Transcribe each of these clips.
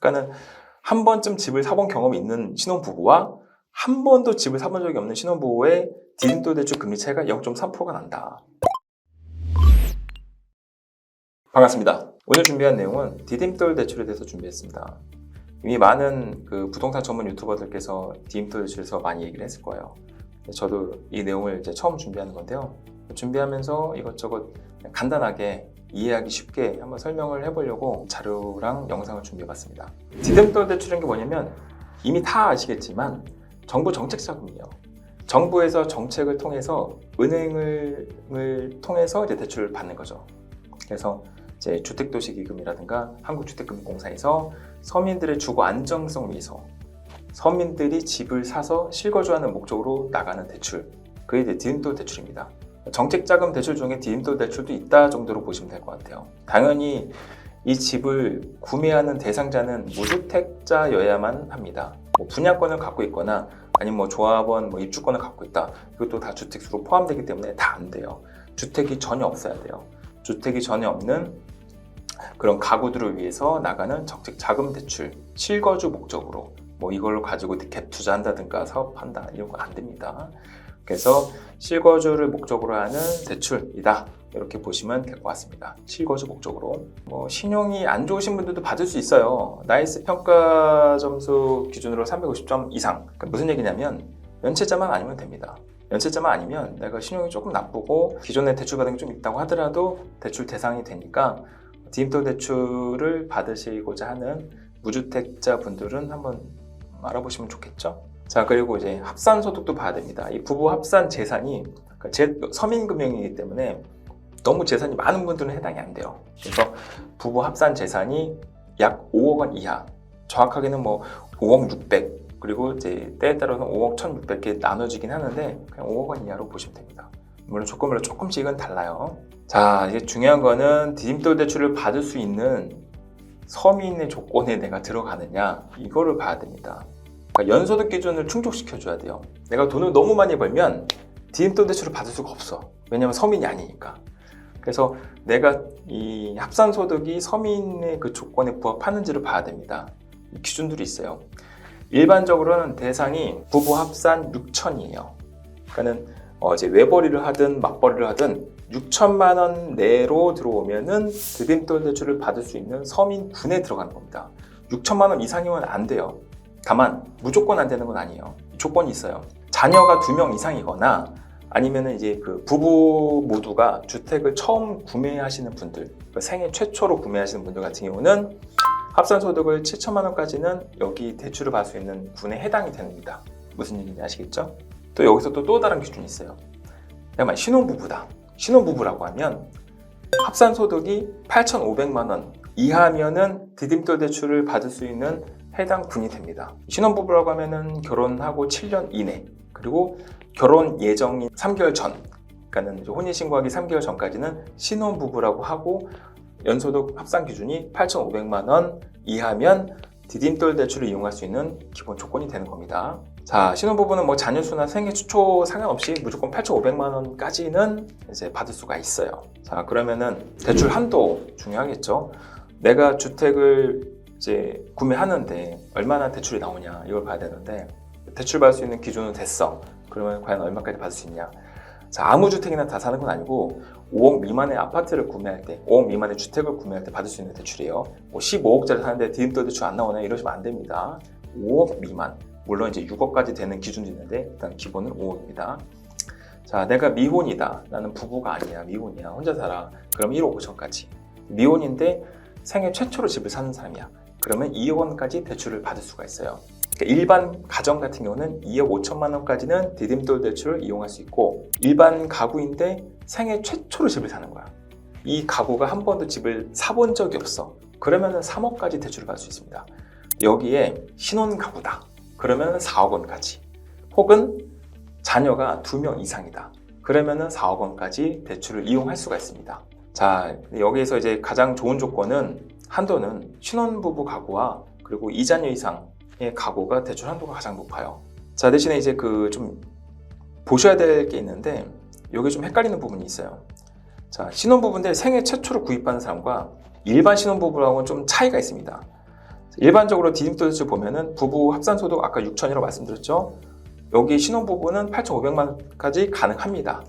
그러니까는 한 번쯤 집을 사본 경험이 있는 신혼부부와 한 번도 집을 사본 적이 없는 신혼부부의 디딤돌 대출 금리 차이가 0.3%가 난다. 반갑습니다. 오늘 준비한 내용은 디딤돌 대출에 대해서 준비했습니다. 이미 많은 부동산 전문 유튜버들께서 디딤돌 대출에서 많이 얘기를 했을 거예요. 저도 이 내용을 이제 처음 준비하는 건데요. 준비하면서 이것저것 간단하게 이해하기 쉽게 한번 설명을 해보려고 자료랑 영상을 준비해봤습니다. 디딤돌 대출인 게 뭐냐면 이미 다 아시겠지만 정부 정책 자금이에요. 정부에서 정책을 통해서 은행을 통해서 이제 대출을 받는 거죠. 그래서 이제 주택도시기금이라든가 한국주택금융공사에서 서민들의 주거 안정성을 위해서 서민들이 집을 사서 실거주하는 목적으로 나가는 대출, 그게 이제 디딤돌 대출입니다. 정책자금 대출 중에 디딤돌 대출도 있다 정도로 보시면 될 것 같아요. 당연히 이 집을 구매하는 대상자는 무주택자여야만 합니다. 분양권을 갖고 있거나 아니면 조합원 입주권을 갖고 있다, 이것도 다 주택수로 포함되기 때문에 다 안 돼요. 주택이 전혀 없어야 돼요. 주택이 전혀 없는 그런 가구들을 위해서 나가는 정책자금 대출, 실거주 목적으로 이걸로 가지고 갭 투자한다든가 사업한다, 이런 거 안 됩니다. 그래서 실거주를 목적으로 하는 대출이다, 이렇게 보시면 될 것 같습니다. 실거주 목적으로. 신용이 안 좋으신 분들도 받을 수 있어요. 나이스 평가 점수 기준으로 350점 이상. 그러니까 무슨 얘기냐면 연체자만 아니면 됩니다. 연체자만 아니면 내가 신용이 조금 나쁘고 기존에 대출 받은 게 좀 있다고 하더라도 대출 대상이 되니까 디딤돌 대출을 받으시고자 하는 무주택자 분들은 한번 알아보시면 좋겠죠. 자, 그리고 이제 합산 소득도 봐야 됩니다. 이 부부 합산 재산이 서민금융이기 때문에 너무 재산이 많은 분들은 해당이 안 돼요. 그래서 부부 합산 재산이 약 5억 원 이하, 정확하게는 5억 600, 그리고 이제 때에 따라서는 5억 1,600개 나눠지긴 하는데 그냥 5억 원 이하로 보시면 됩니다. 물론 조건별로 조금씩은 달라요. 자, 이제 중요한 거는 디딤돌 대출을 받을 수 있는 서민의 조건에 내가 들어가느냐, 이거를 봐야 됩니다. 그러니까 연소득 기준을 충족시켜줘야 돼요. 내가 돈을 너무 많이 벌면 디딤돌 대출을 받을 수가 없어. 왜냐면 서민이 아니니까. 그래서 내가 이 합산소득이 서민의 그 조건에 부합하는지를 봐야 됩니다. 기준들이 있어요. 일반적으로는 대상이 부부 합산 6천이에요. 그러니까는 이제 외벌이를 하든 맞벌이를 하든 6천만 원 내로 들어오면은 디딤돌 대출을 받을 수 있는 서민군에 들어가는 겁니다. 6천만 원 이상이면 안 돼요. 다만 무조건 안 되는 건 아니에요. 조건이 있어요. 자녀가 2명 이상이거나 아니면은 이제 부부 모두가 주택을 처음 구매하시는 분들, 생애 최초로 구매하시는 분들 같은 경우는 합산소득을 7천만 원까지는 여기 대출을 받을 수 있는 군에 해당이 됩니다. 무슨 얘기인지 아시겠죠? 또 여기서 또 다른 기준이 있어요. 내가 신혼부부다. 신혼부부라고 하면 합산소득이 8,500만 원 이하면은 디딤돌 대출을 받을 수 있는 해당 군이 됩니다. 신혼부부라고 하면은 결혼하고 7년 이내, 그리고 결혼 예정인 3개월 전, 그러니까는 혼인신고하기 3개월 전까지는 신혼부부라고 하고 연소득 합산 기준이 8,500만 원 이하면 디딤돌 대출을 이용할 수 있는 기본 조건이 되는 겁니다. 자, 신혼부부는 자녀 수나 생애 추초 상관없이 무조건 8,500만 원까지는 이제 받을 수가 있어요. 자, 그러면은 대출 한도 중요하겠죠. 내가 주택을 이제 구매하는데 얼마나 대출이 나오냐, 이걸 봐야 되는데, 대출 받을 수 있는 기준은 됐어. 그러면 과연 얼마까지 받을 수 있냐. 자, 아무 주택이나 다 사는 건 아니고 5억 미만의 아파트를 구매할 때, 5억 미만의 주택을 구매할 때 받을 수 있는 대출이에요. 15억짜리 사는데 디딤돌 대출 안 나오냐, 이러시면 안 됩니다. 5억 미만, 물론 이제 6억까지 되는 기준도 있는데 일단 기본은 5억입니다. 자, 내가 미혼이다. 나는 부부가 아니야, 미혼이야, 혼자 살아. 그럼 1억 5천까지. 미혼인데 생애 최초로 집을 사는 사람이야. 그러면 2억 원까지 대출을 받을 수가 있어요. 그러니까 일반 가정 같은 경우는 2억 5천만 원까지는 디딤돌 대출을 이용할 수 있고, 일반 가구인데 생애 최초로 집을 사는 거야. 이 가구가 한 번도 집을 사본 적이 없어. 그러면 3억까지 대출을 받을 수 있습니다. 여기에 신혼 가구다. 그러면 4억 원까지. 혹은 자녀가 2명 이상이다. 그러면 4억 원까지 대출을 이용할 수가 있습니다. 자, 여기에서 이제 가장 좋은 조건은, 한도는 신혼부부 가구와 그리고 2자녀 이상의 가구가 대출 한도가 가장 높아요. 자, 대신에 이제 좀 보셔야 될 게 있는데, 여기 좀 헷갈리는 부분이 있어요. 자, 신혼부부인데 생애 최초로 구입하는 사람과 일반 신혼부부랑은 좀 차이가 있습니다. 일반적으로 디딤돌 대출 보면은 부부 합산소득 아까 6천이라고 말씀드렸죠. 여기 신혼부부는 8,500만 원까지 가능합니다.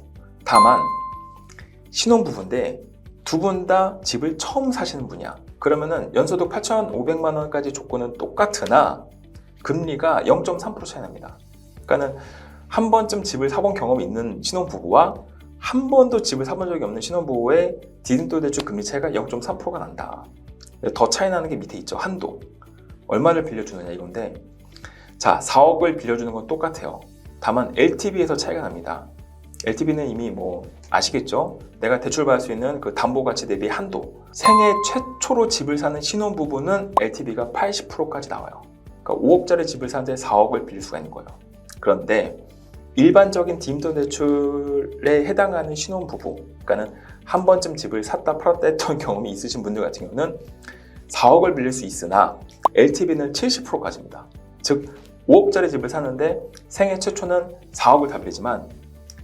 다만 신혼부부인데 두 분 다 집을 처음 사시는 분이야. 그러면은 연소득 8,500만 원까지 조건은 똑같으나 금리가 0.3% 차이 납니다. 그러니까는 한 번쯤 집을 사본 경험이 있는 신혼부부와 한 번도 집을 사본 적이 없는 신혼부부의 디딤돌 대출 금리 차이가 0.3%가 난다. 더 차이 나는 게 밑에 있죠. 한도. 얼마를 빌려주느냐 이건데, 자, 4억을 빌려주는 건 똑같아요. 다만 LTV에서 차이가 납니다. LTV는 이미 뭐 아시겠죠? 내가 대출받을 수 있는 그 담보가치 대비 한도. 생애 최초로 집을 사는 신혼부부는 LTV가 80%까지 나와요. 그러니까 5억짜리 집을 사는데 4억을 빌릴 수가 있는 거예요. 그런데 일반적인 디딤돌 대출에 해당하는 신혼부부, 그러니까는 한 번쯤 집을 샀다 팔았다 했던 경험이 있으신 분들 같은 경우는 4억을 빌릴 수 있으나 LTV는 70%까지입니다. 즉 5억짜리 집을 사는데 생애 최초는 4억을 다 빌리지만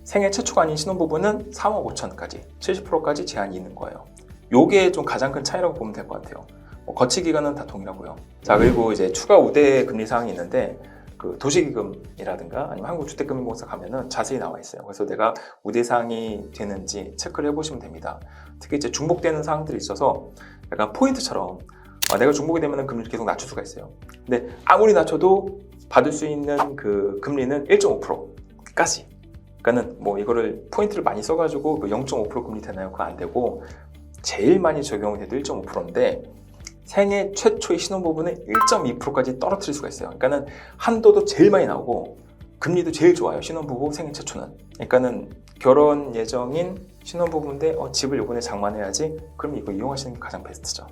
생애 최초가 아닌 신혼부부는 3억 5천까지 70%까지 제한이 있는 거예요. 요게 좀 가장 큰 차이라고 보면 될 것 같아요. 거치 기간은 다 동일하고요. 자, 그리고 이제 추가 우대 금리 사항이 있는데 그 도시기금이라든가 아니면 한국주택금융공사 가면은 자세히 나와 있어요. 그래서 내가 우대 사항이 되는지 체크를 해보시면 됩니다. 특히 이제 중복되는 사항들이 있어서 약간 포인트처럼 내가 중복이 되면 금리를 계속 낮출 수가 있어요. 근데 아무리 낮춰도 받을 수 있는 그 금리는 1.5%까지. 그러니까는 뭐 이거를 포인트를 많이 써가지고 그 0.5% 금리 되나요? 그거 안 되고 제일 많이 적용이 돼도 1.5%인데 생애 최초의 신혼부부는 1.2%까지 떨어뜨릴 수가 있어요. 그러니까는 한도도 제일 많이 나오고 금리도 제일 좋아요. 신혼부부 생애 최초는. 그러니까는 결혼 예정인 신혼부부인데 집을 이번에 장만해야지. 그럼 이거 이용하시는 게 가장 베스트죠.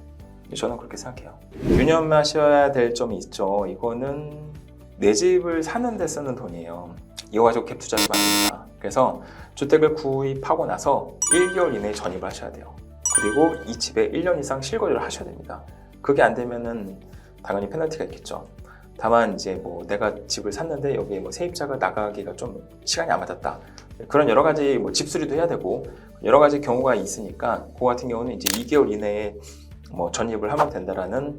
저는 그렇게 생각해요. 유념하셔야 될 점이 있죠. 이거는 내 집을 사는데 쓰는 돈이에요. 이거 가지고 갭 투자하시면 안 됩니다. 그래서 주택을 구입하고 나서 1개월 이내에 전입을 하셔야 돼요. 그리고 이 집에 1년 이상 실거주를 하셔야 됩니다. 그게 안 되면은 당연히 페널티가 있겠죠. 다만 이제 뭐 내가 집을 샀는데 여기에 뭐 세입자가 나가기가 좀 시간이 안 맞았다. 그런 여러 가지 뭐 집수리도 해야 되고 여러 가지 경우가 있으니까 그거 같은 경우는 이제 2개월 이내에 뭐 전입을 하면 된다라는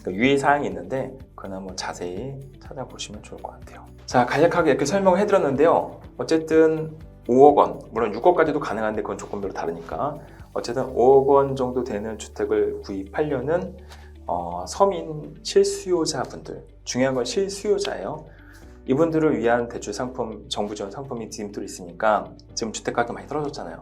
그 유의 사항이 있는데 그건 한번 자세히 찾아보시면 좋을 것 같아요. 자, 간략하게 이렇게 설명을 해드렸는데요. 어쨌든 5억 원, 물론 6억까지도 가능한데 그건 조건별로 다르니까 어쨌든 5억 원 정도 되는 주택을 구입하려는 서민 실수요자분들, 중요한 건 실수요자예요. 이분들을 위한 대출 상품, 정부 지원 상품이 디딤돌이 있으니까 지금 주택 가격이 많이 떨어졌잖아요.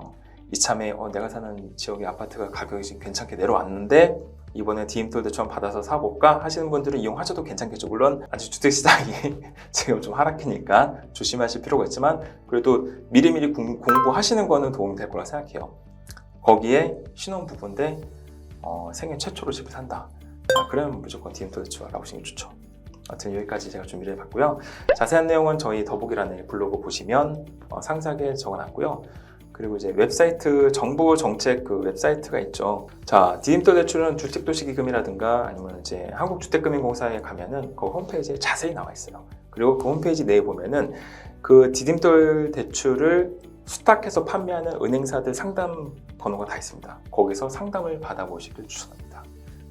이참에 내가 사는 지역의 아파트가 가격이 지금 괜찮게 내려왔는데 이번에 디딤돌 대출 받아서 사볼까 하시는 분들은 이용하셔도 괜찮겠죠. 물론 아직 주택시장이 지금 좀 하락이니까 조심하실 필요가 있지만 그래도 미리미리 공부하시는 거는 도움이 될 거라 생각해요. 거기에 신혼부부인데 생애 최초로 집을 산다. 그러면 무조건 디딤돌 대출 알아보시는 게 좋죠. 아무튼 여기까지 제가 준비를 해봤고요. 자세한 내용은 저희 더보기란에 블로그 보시면 상세하게 적어놨고요. 그리고 이제 웹사이트 정부 정책 그 웹사이트가 있죠. 자, 디딤돌 대출은 주택도시기금이라든가 아니면 이제 한국주택금융공사에 가면은 그 홈페이지에 자세히 나와 있어요. 그리고 그 홈페이지 내에 보면은 그 디딤돌 대출을 수탁해서 판매하는 은행사들 상담 번호가 다 있습니다. 거기서 상담을 받아보시길 추천합니다.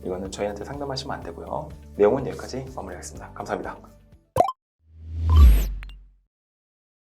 이거는 저희한테 상담하시면 안 되고요. 내용은 여기까지 마무리하겠습니다. 감사합니다.